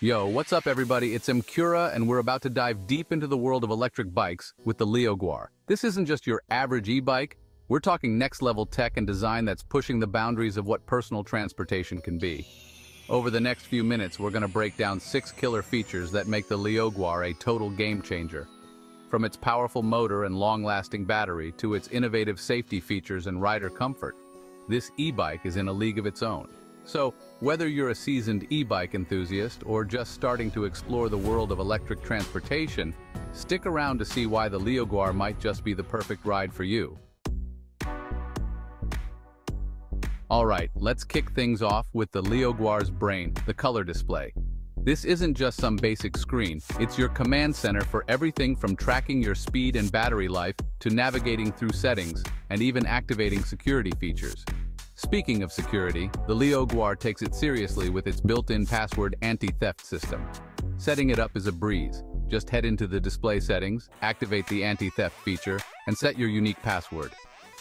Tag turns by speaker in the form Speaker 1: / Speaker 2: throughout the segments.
Speaker 1: Yo, what's up everybody? It's Mkura and we're about to dive deep into the world of electric bikes with the LEOGUAR. This isn't just your average e-bike, we're talking next-level tech and design that's pushing the boundaries of what personal transportation can be. Over the next few minutes, we're going to break down 6 killer features that make the LEOGUAR a total game-changer. From its powerful motor and long-lasting battery to its innovative safety features and rider comfort, this e-bike is in a league of its own. So, whether you're a seasoned e-bike enthusiast or just starting to explore the world of electric transportation, stick around to see why the LEOGUAR might just be the perfect ride for you. Alright, let's kick things off with the LEOGUAR's brain, the color display. This isn't just some basic screen, it's your command center for everything from tracking your speed and battery life to navigating through settings and even activating security features. Speaking of security, the LEOGUAR takes it seriously with its built-in password anti-theft system. Setting it up is a breeze. Just head into the display settings, activate the anti-theft feature, and set your unique password.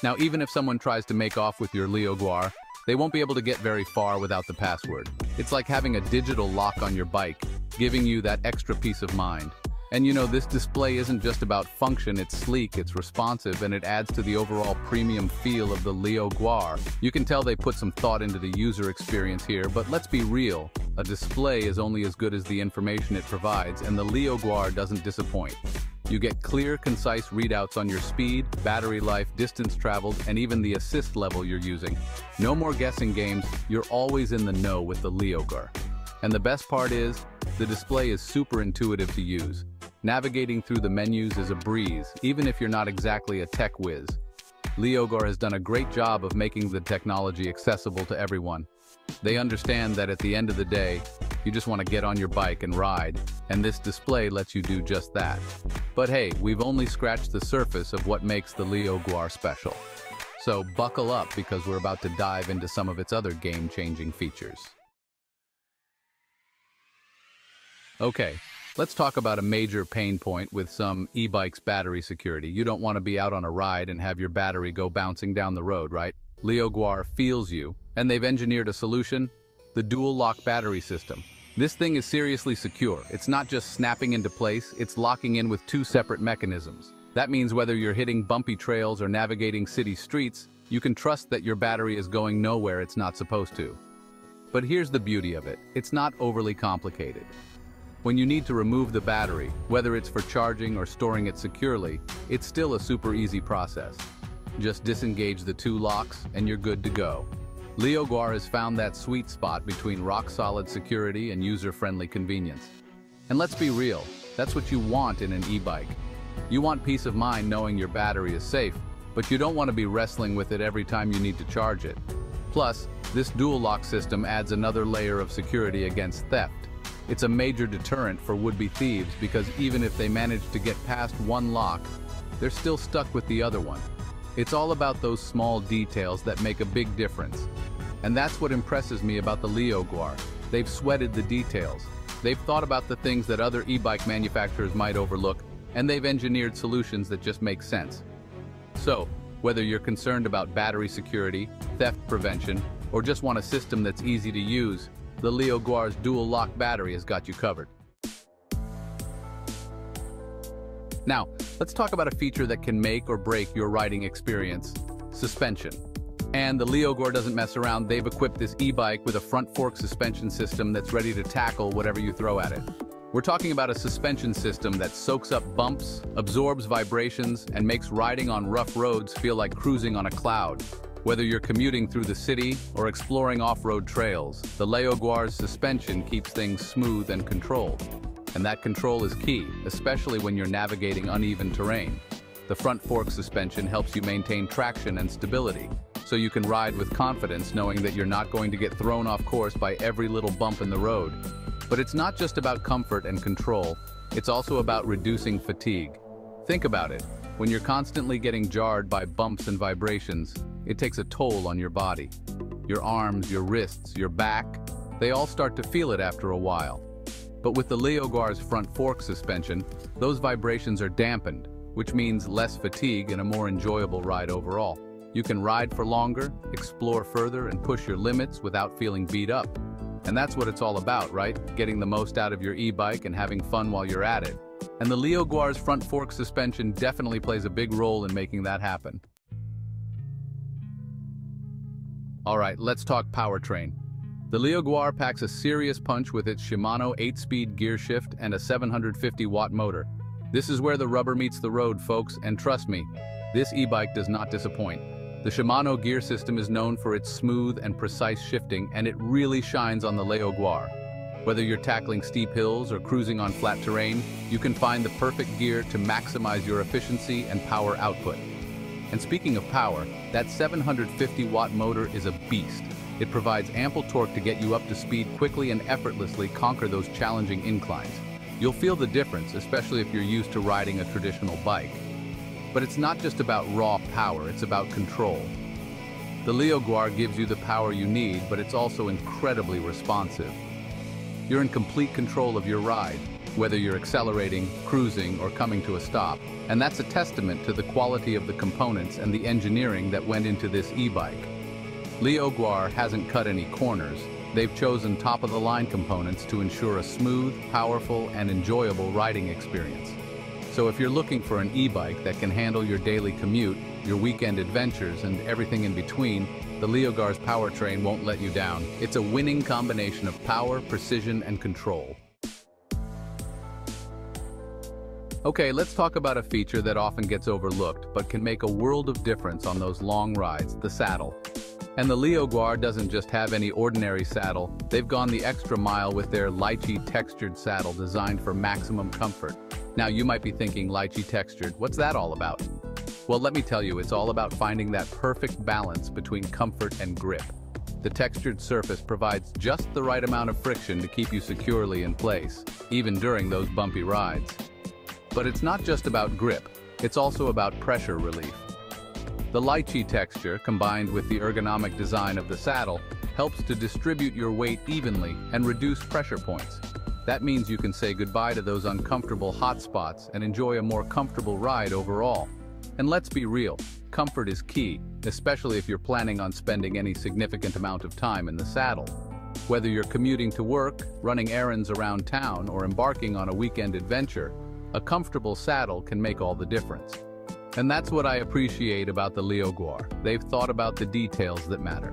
Speaker 1: Now, even if someone tries to make off with your LEOGUAR, they won't be able to get very far without the password. It's like having a digital lock on your bike, giving you that extra peace of mind. And you know, this display isn't just about function, it's sleek, it's responsive, and it adds to the overall premium feel of the LEOGUAR. You can tell they put some thought into the user experience here, but let's be real. A display is only as good as the information it provides, and the LEOGUAR doesn't disappoint. You get clear, concise readouts on your speed, battery life, distance traveled, and even the assist level you're using. No more guessing games, you're always in the know with the LEOGUAR. And the best part is, the display is super intuitive to use. Navigating through the menus is a breeze, even if you're not exactly a tech whiz. LEOGUAR has done a great job of making the technology accessible to everyone. They understand that at the end of the day, you just want to get on your bike and ride, and this display lets you do just that. But hey, we've only scratched the surface of what makes the LEOGUAR special. So buckle up because we're about to dive into some of its other game-changing features. Okay, let's talk about a major pain point with some e-bikes' battery security. You don't want to be out on a ride and have your battery go bouncing down the road, right? LEOGUAR feels you, and they've engineered a solution: the dual lock battery system. This thing is seriously secure. It's not just snapping into place, it's locking in with 2 separate mechanisms. That means whether you're hitting bumpy trails or navigating city streets, you can trust that your battery is going nowhere it's not supposed to. But here's the beauty of it: it's not overly complicated. When you need to remove the battery, whether it's for charging or storing it securely, it's still a super easy process. Just disengage the 2 locks and you're good to go. LEOGUAR has found that sweet spot between rock-solid security and user-friendly convenience. And let's be real, that's what you want in an e-bike. You want peace of mind knowing your battery is safe, but you don't want to be wrestling with it every time you need to charge it. Plus, this dual lock system adds another layer of security against theft. It's a major deterrent for would-be thieves because even if they manage to get past one lock, they're still stuck with the other one. It's all about those small details that make a big difference. And that's what impresses me about the LEOGUAR. They've sweated the details. They've thought about the things that other e-bike manufacturers might overlook, and they've engineered solutions that just make sense. So, whether you're concerned about battery security, theft prevention, or just want a system that's easy to use, the LEOGUAR's dual lock battery has got you covered. Now, let's talk about a feature that can make or break your riding experience: suspension. And the LEOGUAR doesn't mess around. They've equipped this e-bike with a front fork suspension system that's ready to tackle whatever you throw at it. We're talking about a suspension system that soaks up bumps, absorbs vibrations, and makes riding on rough roads feel like cruising on a cloud. Whether you're commuting through the city or exploring off-road trails, the LEOGUAR's suspension keeps things smooth and controlled. And that control is key, especially when you're navigating uneven terrain. The front fork suspension helps you maintain traction and stability, so you can ride with confidence knowing that you're not going to get thrown off course by every little bump in the road. But it's not just about comfort and control, it's also about reducing fatigue. Think about it. When you're constantly getting jarred by bumps and vibrations, it takes a toll on your body. Your arms, your wrists, your back, they all start to feel it after a while. But with the LEOGUAR's front fork suspension, those vibrations are dampened, which means less fatigue and a more enjoyable ride overall. You can ride for longer, explore further, and push your limits without feeling beat up. And that's what it's all about, right? Getting the most out of your e-bike and having fun while you're at it. And the LEOGUAR's front fork suspension definitely plays a big role in making that happen. Alright, let's talk powertrain. The LEOGUAR packs a serious punch with its Shimano 8-speed gear shift and a 750-watt motor. This is where the rubber meets the road, folks, and trust me, this e-bike does not disappoint. The Shimano gear system is known for its smooth and precise shifting, and it really shines on the LEOGUAR. Whether you're tackling steep hills or cruising on flat terrain, you can find the perfect gear to maximize your efficiency and power output. And speaking of power, that 750-watt motor is a beast. It provides ample torque to get you up to speed quickly and effortlessly conquer those challenging inclines. You'll feel the difference, especially if you're used to riding a traditional bike. But it's not just about raw power, it's about control. The LEOGUAR gives you the power you need, but it's also incredibly responsive. You're in complete control of your ride, whether you're accelerating, cruising, or coming to a stop. And that's a testament to the quality of the components and the engineering that went into this e-bike. LEOGUAR hasn't cut any corners. They've chosen top-of-the-line components to ensure a smooth, powerful, and enjoyable riding experience. So if you're looking for an e-bike that can handle your daily commute, your weekend adventures, and everything in between, the LEOGUAR's powertrain won't let you down. It's a winning combination of power, precision, and control. Okay, let's talk about a feature that often gets overlooked, but can make a world of difference on those long rides, the saddle. And the LEOGUAR doesn't just have any ordinary saddle, they've gone the extra mile with their lychee textured saddle designed for maximum comfort. Now you might be thinking, lychee textured, what's that all about? Well, let me tell you, it's all about finding that perfect balance between comfort and grip. The textured surface provides just the right amount of friction to keep you securely in place, even during those bumpy rides. But it's not just about grip, it's also about pressure relief. The lychee texture, combined with the ergonomic design of the saddle, helps to distribute your weight evenly and reduce pressure points. That means you can say goodbye to those uncomfortable hot spots and enjoy a more comfortable ride overall. And let's be real, comfort is key, especially if you're planning on spending any significant amount of time in the saddle. Whether you're commuting to work, running errands around town, or embarking on a weekend adventure, a comfortable saddle can make all the difference. And that's what I appreciate about the LEOGUAR. They've thought about the details that matter.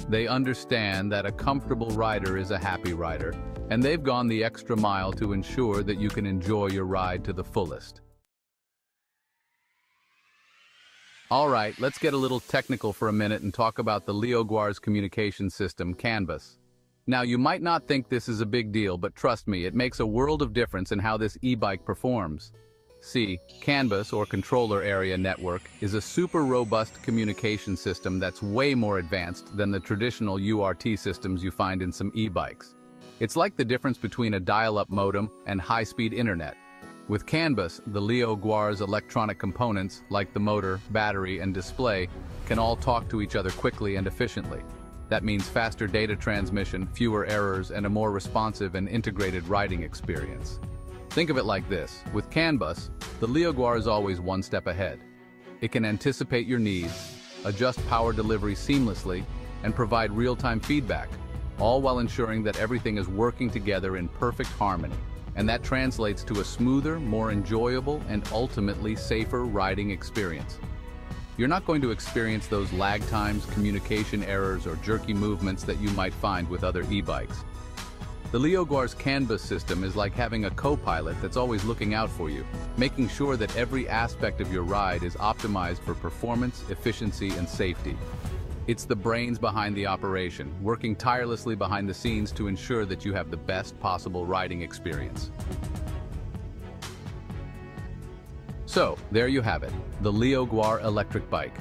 Speaker 1: They understand that a comfortable rider is a happy rider, and they've gone the extra mile to ensure that you can enjoy your ride to the fullest. Alright, let's get a little technical for a minute and talk about the LEOGUAR's communication system, CAN-bus. Now, you might not think this is a big deal, but trust me, it makes a world of difference in how this e-bike performs. See, CAN-bus, or Controller Area Network, is a super robust communication system that's way more advanced than the traditional URT systems you find in some e-bikes. It's like the difference between a dial-up modem and high-speed internet. With CAN-bus, the LEOGUAR's electronic components, like the motor, battery, and display, can all talk to each other quickly and efficiently. That means faster data transmission, fewer errors, and a more responsive and integrated riding experience. Think of it like this. With CAN-bus, the LEOGUAR is always one step ahead. It can anticipate your needs, adjust power delivery seamlessly, and provide real-time feedback, all while ensuring that everything is working together in perfect harmony. And that translates to a smoother, more enjoyable, and ultimately safer riding experience. You're not going to experience those lag times, communication errors, or jerky movements that you might find with other e-bikes. The LEOGUAR's CAN-bus system is like having a co-pilot that's always looking out for you, making sure that every aspect of your ride is optimized for performance, efficiency, and safety. It's the brains behind the operation, working tirelessly behind the scenes to ensure that you have the best possible riding experience. So, there you have it, the LEOGUAR electric bike.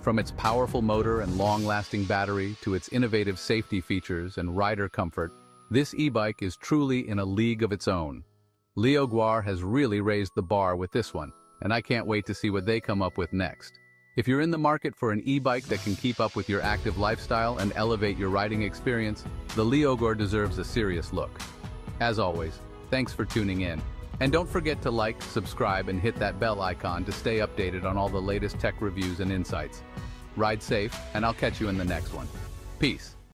Speaker 1: From its powerful motor and long-lasting battery to its innovative safety features and rider comfort, this e-bike is truly in a league of its own. LEOGUAR has really raised the bar with this one, and I can't wait to see what they come up with next. If you're in the market for an e-bike that can keep up with your active lifestyle and elevate your riding experience, the LEOGUAR deserves a serious look. As always, thanks for tuning in. And don't forget to like, subscribe, and hit that bell icon to stay updated on all the latest tech reviews and insights. Ride safe, and I'll catch you in the next one. Peace.